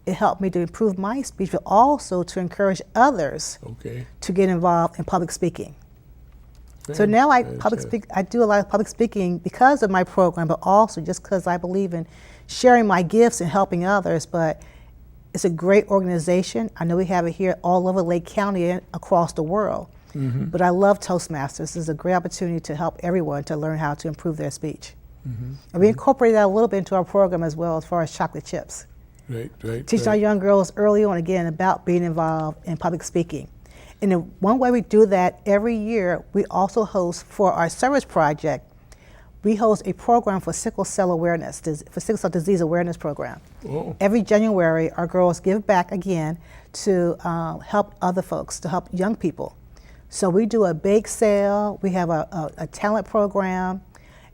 it helped me to improve my speech, but also to encourage others Okay. to get involved in public speaking. So now I Fantastic. I do a lot of public speaking because of my program, but also just because I believe in sharing my gifts and helping others. But it's a great organization. I know we have it here all over Lake County and across the world. But I love Toastmasters. This is a great opportunity to help everyone to learn how to improve their speech. And we incorporated that a little bit into our program as well, as far as chocolate chips. Right. Teaching our young girls early on, again, about being involved in public speaking. And the one way we do that every year, we also host for our service project, we host a program for sickle cell awareness, for sickle cell disease awareness program. Oh. Every January, our girls give back again to help other folks, to help young people. So we do a bake sale, we have a talent program,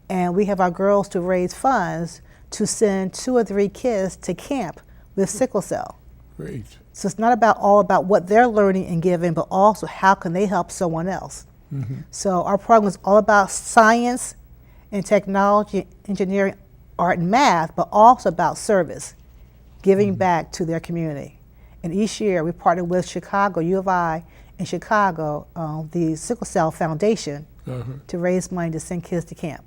and we have our girls to raise funds to send 2 or 3 kids to camp with sickle cell. Great. So it's not all about what they're learning and giving, but also how can they help someone else. So our program is all about science and technology, engineering, art, and math, but also about service, giving back to their community. And each year we partner with Chicago, U of I in Chicago, the Sickle Cell Foundation, to raise money to send kids to camp.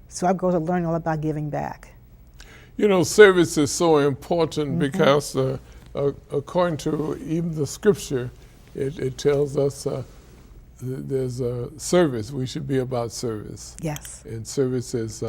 So our girls are learning all about giving back. Service is so important because according to even the scripture, it tells us there's a service. We should be about service. Yes. And service is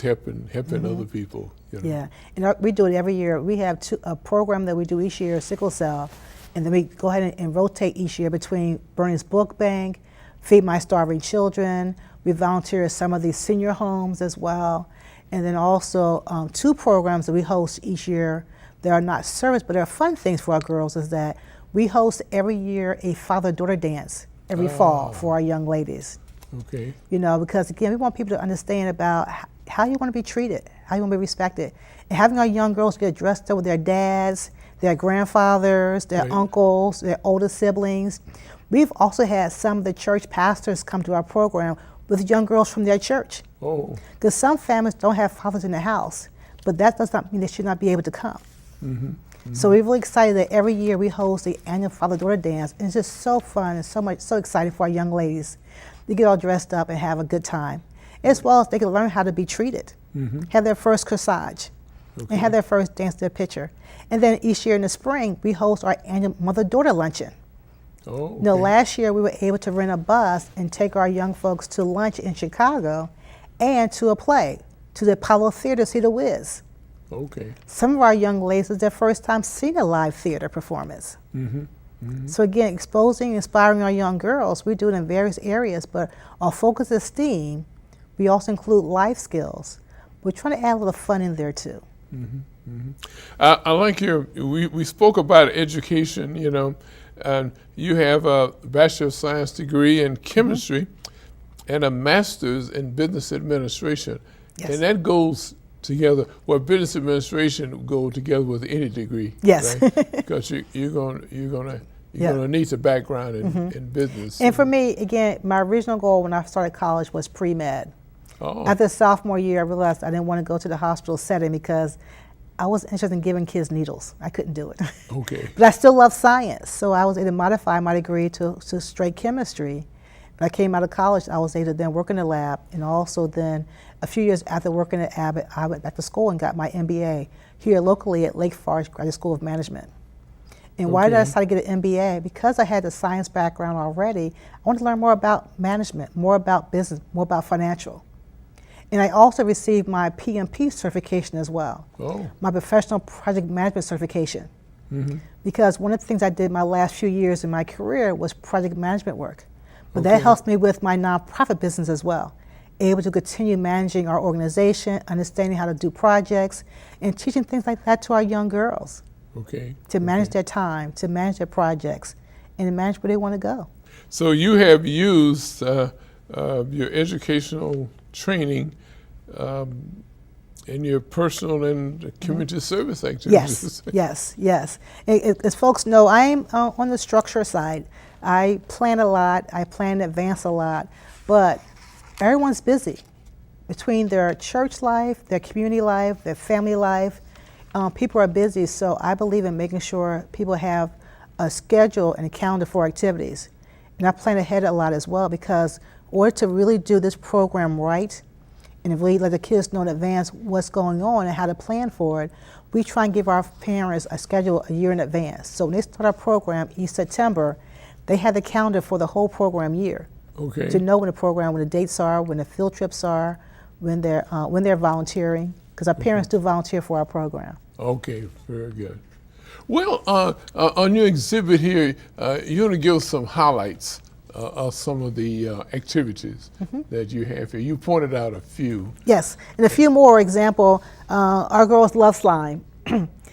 helping other people. Yeah, and we do it every year. We have a program that we do each year, sickle cell, and then we go ahead and rotate each year between Bernie's Book Bank, Feed My Starving Children. We volunteer at some of these senior homes as well. And then also 2 programs that we host each year. They are not service, but they're fun things for our girls, is that we host every year a father-daughter dance every fall for our young ladies. Okay. Because again, we want people to understand about how you want to be treated, how you want to be respected. And having our young girls get dressed up with their dads, their grandfathers, their Right. uncles, their older siblings. We've also had some of the church pastors come to our program with young girls from their church. Oh, Because some families don't have fathers in the house, but that does not mean they should not be able to come. So we're really excited that every year we host the annual father-daughter dance, and it's just so fun and so exciting for our young ladies to get all dressed up and have a good time, as well as they can learn how to be treated, have their first corsage, and have their first dance their picture. And then each year in the spring, we host our annual mother-daughter luncheon. oh, You know, okay. last year we were able to rent a bus and take our young folks to lunch in Chicago and to a play, to the Apollo Theater to see The Wiz. Okay. Some of our young ladies, it's their first time seeing a live theater performance. So again, exposing and inspiring our young girls, we do it in various areas, but our focus is STEAM. We also include life skills. We're trying to add a little fun in there too. I like we spoke about education, you know, and you have a Bachelor of Science degree in chemistry and a Master's in Business Administration. Yes. And that goes together, well, business administration go together with any degree. Yes. Right? Because you're gonna need the background in business. And for me, again, my original goal when I started college was pre-med. Oh, After sophomore year, I realized I didn't want to go to the hospital setting because I wasn't interested in giving kids needles. I couldn't do it. okay. But I still love science, so I was able to modify my degree to straight chemistry. When I came out of college, I was able to then work in the lab, and also then a few years after working at Abbott, I went back to school and got my MBA here locally at Lake Forest Graduate School of Management. And why did I Okay. decide to get an MBA? Because I had the science background already, I wanted to learn more about management, more about business, more about financial. And I also received my PMP certification as well, Oh, my professional project management certification. Because one of the things I did my last few years in my career was project management work. But that Okay. helps me with my nonprofit business as well. Able to continue managing our organization, understanding how to do projects, and teaching things like that to our young girls okay. to manage their time, to manage their projects, and to manage where they want to go. So you have used your educational training in your personal and community service activities. Yes. As folks know, I'm on the structure side. I plan a lot, I plan in advance a lot, but everyone's busy between their church life, their community life, their family life. People are busy, so I believe in making sure people have a schedule and a calendar for activities. And I plan ahead a lot as well, because in order to really do this program right and really let the kids know in advance what's going on and how to plan for it, we try and give our parents a schedule a year in advance. So when they start our program each September, they have the calendar for the whole program year Okay. to know when the dates are, when the field trips are, when they're volunteering, because our parents do volunteer for our program. Okay, very good. Well, on your exhibit here, you're going to give us some highlights of some of the activities that you have here. You pointed out a few. Yes, and a few more example, our girls love slime.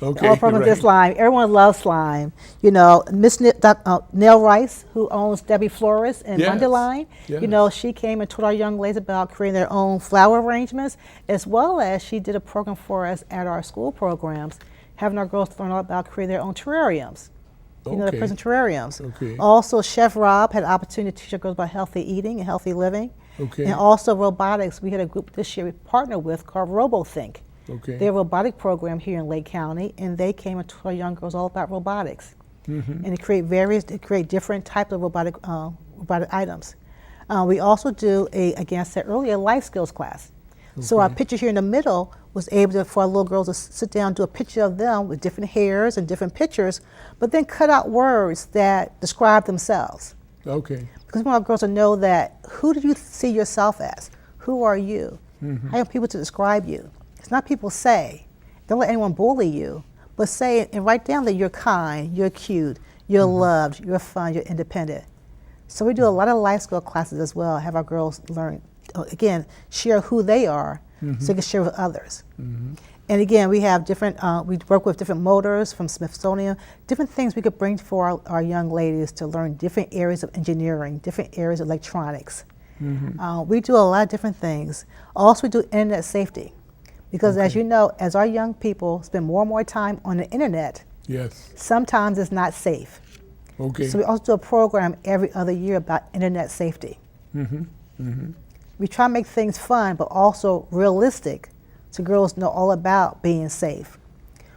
Okay, All programs right. get slime. Everyone loves slime. You know, Miss Nell Rice, who owns Debbie Flores in Yes, Mundelein, you know, she came and taught our young ladies about creating their own flower arrangements, as well as she did a program for us at our school programs, having our girls learn all about creating their own terrariums. You know, the Okay. prison terrariums. Okay. Also, Chef Rob had an opportunity to teach our girls about healthy eating and healthy living. Okay. And also robotics. We had a group this year we partnered with called RoboThink. Okay. They're a robotic program here in Lake County, and they came and taught our young girls all about robotics. And to create different types of robotic items. We also do again, I said earlier, a life skills class. So our picture here in the middle was able to, for our little girls to sit down and do a picture of them with different hairs and different pictures, but then cut out words that describe themselves. Okay. Because we want our girls to know that, who do you see yourself as? Who are you? How do you want people to describe you? It's not people say. Don't let anyone bully you, but say and write down that you're kind, you're cute, you're loved, you're fun, you're independent. So we do a lot of life skill classes as well, have our girls learn, again, share who they are so they can share with others. And again, we have different, we work with different motors from Smithsonian, different things we could bring for our young ladies to learn different areas of engineering, different areas of electronics. We do a lot of different things. Also, we do internet safety. Because as you know, as our young people spend more and more time on the internet, Yes. Sometimes it's not safe. Okay. So we also do a program every other year about internet safety. We try to make things fun, but also realistic, so girls know all about being safe.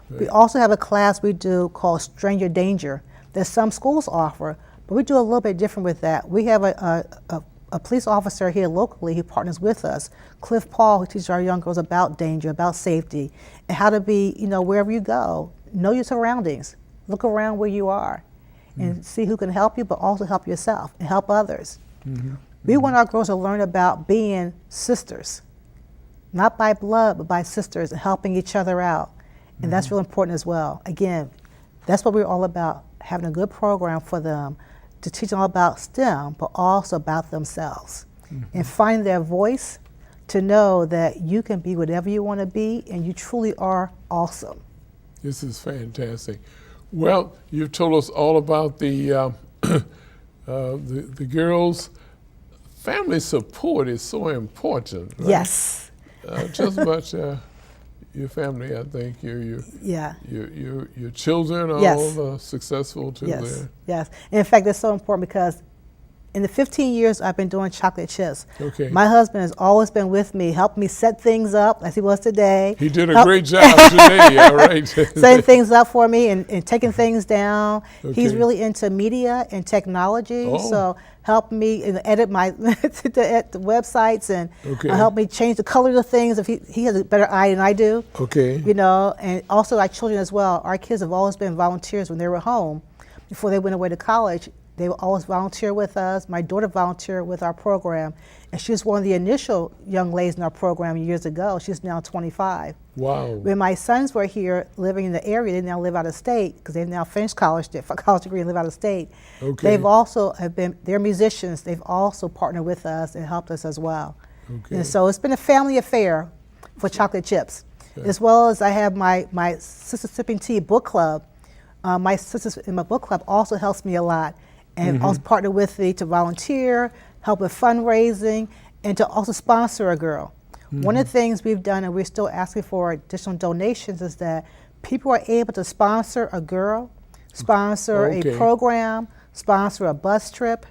We also have a class we do called Stranger Danger that some schools offer, but we do a little bit different with that. We have a police officer here locally who partners with us, Cliff Paul, who teaches our young girls about danger, about safety, and how to be, wherever you go, know your surroundings, look around where you are, and see who can help you, but also help yourself and help others. We want our girls to learn about being sisters, not by blood, but by sisters, and helping each other out. And that's really important as well. Again, that's what we're all about, having a good program for them to teach them all about STEM, but also about themselves. And find their voice to know that you can be whatever you want to be, and you truly are awesome. This is fantastic. Well, you've told us all about the girls. Family support is so important, right? Yes. Just about your family, I think. Your children are Yes. all successful too. Yes, there. yes. And in fact, it's so important because in the 15 years I've been doing chocolate chips, Okay. my husband has always been with me, helped me set things up as he was today. He did a great job today, all right? Setting things up for me and taking things down. He's Okay. really into media and technology, Oh. so helped me edit my the websites and Okay. help me change the colors of things if he has a better eye than I do. Okay. And also our children as well. Our kids have always been volunteers when they were home. Before they went away to college, they would always volunteer with us. My daughter volunteered with our program, and she was one of the initial young ladies in our program years ago. She's now 25. Wow. When my sons were here living in the area, they now live out of state because they've now finished college degree and live out of state. Okay. They've also they're musicians. They've also partnered with us and helped us as well. Okay. And so it's been a family affair for chocolate chips, as well as I have my Sister Sipping Tea book club. My sisters in my book club also helps me a lot, and also partner with me to volunteer, help with fundraising, and to also sponsor a girl. One of the things we've done, and we're still asking for additional donations, is that people are able to sponsor a girl, sponsor Okay. a program, sponsor a bus trip.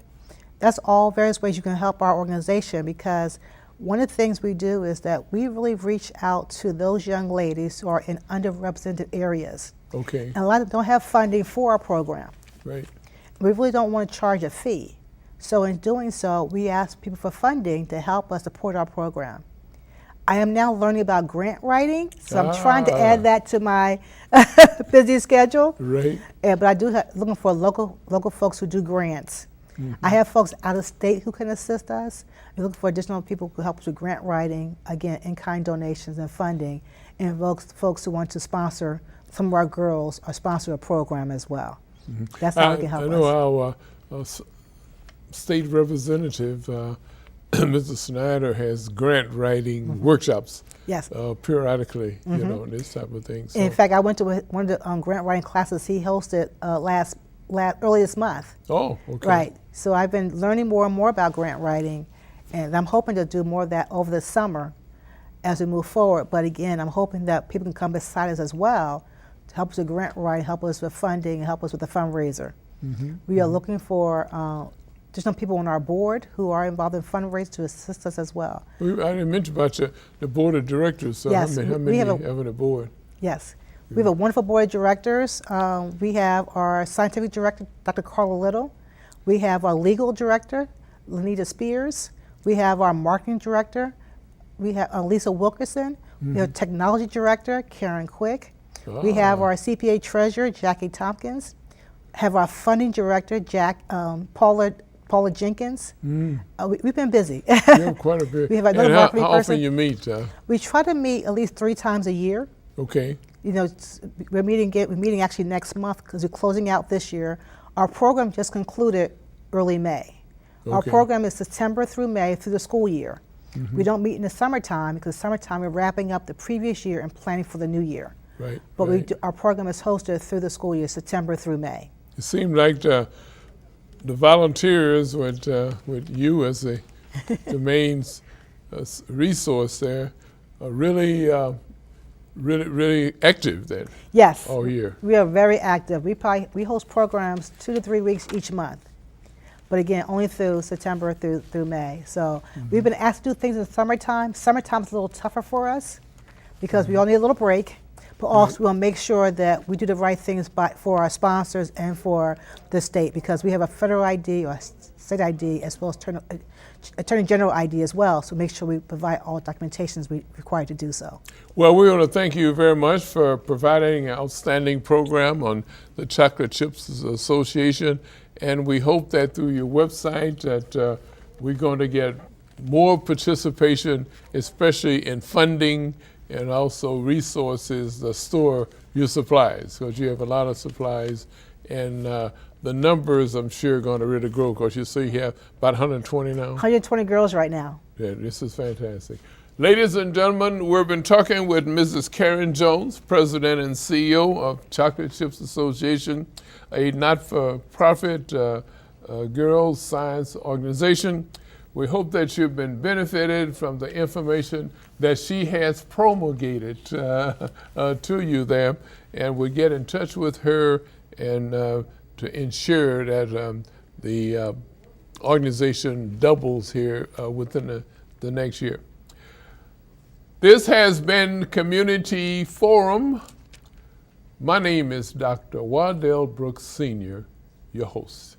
That's all various ways you can help our organization, because one of the things we do is that we really reach out to those young ladies who are in underrepresented areas. Okay. And a lot of them don't have funding for our program. Right. We really don't want to charge a fee. So in doing so, we ask people for funding to help us support our program. I am now learning about grant writing, so I'm trying to add that to my busy schedule. Right. But I do looking for local folks who do grants. I have folks out of state who can assist us. We're looking for additional people who help us with grant writing, again, in-kind donations and funding, and folks who want to sponsor some of our girls or sponsor a program as well. That's how we can help I us. know our state representative, Mr. Snyder, has grant writing workshops Yes. periodically, and this type of thing. So, In fact, I went to one of the grant writing classes he hosted early this month. oh, okay. Right. So I've been learning more and more about grant writing, and I'm hoping to do more of that over the summer as we move forward. But again, I'm hoping that people can come beside us as well to help us with grant writing, help us with funding, and help us with the fundraiser. We are looking for additional people on our board who are involved in fundraising to assist us as well. I didn't mention about the board of directors. So Yes, how we many have have on the board? Yes. We have a wonderful board of directors. We have our scientific director, Dr. Carla Little. We have our legal director, Lenita Spears. We have our marketing director. We have Lisa Wilkerson. We have technology director, Karen Quick. We have our CPA treasurer, Jackie Tompkins. Have our funding director, Paula Jenkins. We've been busy. Yeah, quite a bit. We have another and marketing how person. often you meet? We try to meet at least 3 times a year. Okay. We're meeting actually next month because we're closing out this year. Our program just concluded early May. Our Okay. program is September through May through the school year. We don't meet in the summertime because summertime we're wrapping up the previous year and planning for the new year. Right. But right. our program is hosted through the school year, September through May. It seemed like the volunteers with you as the main resource there really really active then Yes. all year. We are very active. We host programs 2 to 3 weeks each month, but again, only through September through May. So we've been asked to do things in the summertime. Summertime's a little tougher for us because we all need a little break, but also we want to make sure that we do the right things for our sponsors and for the state, because we have a federal ID or a state ID as well as Attorney General ID as well. So make sure we provide all documentations we require to do so. Well, we want to thank you very much for providing an outstanding program on the Chocolate Chips Association, and we hope that through your website that we're going to get more participation, especially in funding and also resources to store your supplies, because you have a lot of supplies, and the numbers I'm sure are going to really grow, because you see you have about 120 now. 120 girls right now. Yeah, this is fantastic. Ladies and gentlemen, we've been talking with Mrs. Karen Jones, President and CEO of Chocolate Chips Association, a not-for-profit girls science organization. We hope that you've been benefited from the information that she has promulgated to you there, and we'll get in touch with her and to ensure that the organization doubles here within the next year. This has been Community Forum. My name is Dr. Waddell Brooks Sr., your host.